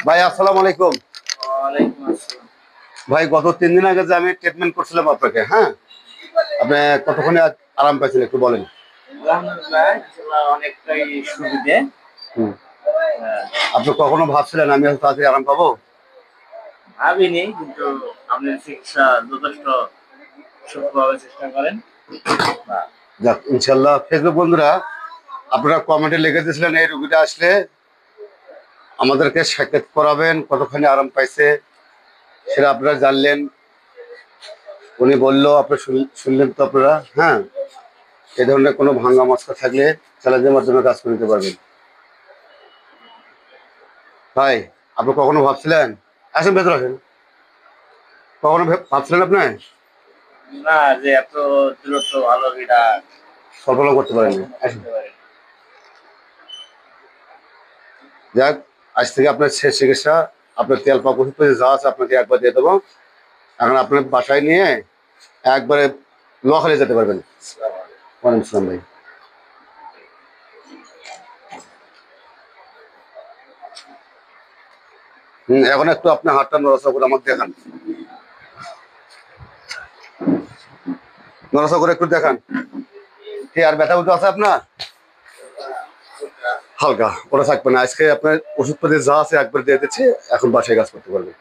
ভাই আসসালামু আলাইকুম। ওয়ালাইকুম আসসালাম। ভাই গত 3 দিন আগে যে আমি ট্রিটমেন্ট করছিলাম আপনাকে, হ্যাঁ, আপনি কতক্ষণে আরাম পাইছেন একটু বলেন। আলহামদুলিল্লাহ, ইনশাআল্লাহ অনেকটাই সুবিধে। হুম। হ্যাঁ, আপনি কখনো ভাবছিলেন আমি হয়তো তাড়াতাড়ি আরাম পাবো? ভাবিনি, কিন্তু আপনার চিকিৎসা যথেষ্ট সূক্ষ্মভাবে চেষ্টা করেন। বা যাক ইনশাল্লাহ। ফেসবুক বন্ধুরা, আপনারা কমেন্টে লিখে দিয়েছিলেন এই রুগীটা আসলে আমাদেরকে সাক্ষাৎ করাবেন, কতখানি আরাম পাইছে সেটা আপনারা জানলেন। উনি বললো, আপনি শুনলেন তো আপনারা, হ্যাঁ। এই ধরনের কোনো ভাঙ্গা মস্কা থাকলে চ্যালেঞ্জের মাধ্যমে কাজ করে নিতে পারবেন। ভাই আপনি কখনো ভাবছিলেন, আসেন ভেতরে আসেন, কখনো ভাবছিলেন আপনি না, যে এত দ্রুত ভালো এটা কল্পনা করতে পারেননি? কল্পনা আসেন। করতে পারি। যাক, আজ থেকে আপনার শেষ চিকিৎসা। আপনার তেল পাক ওষুধ যা আছে আপনাকে একবার দিয়ে দেবো। এখন আপনার বাসায় নিয়ে একবারে নোয়াখালী যেতে পারবেন। ওয়ালাইকুম আসসালাম ভাই। এখন একটু আপনার হাতটা নড়াচড়া করে আমাকে দেখান, নড়াচড়া করে একটু দেখান। কি আর ব্যথা বুঝতে আছে আপনার? হালকা, ওটা থাকবে না। আজকে আপনার ওষুধপাতি যা আছে একবার দিয়ে দিচ্ছে, এখন বাসায় কাজ করতে পারবে।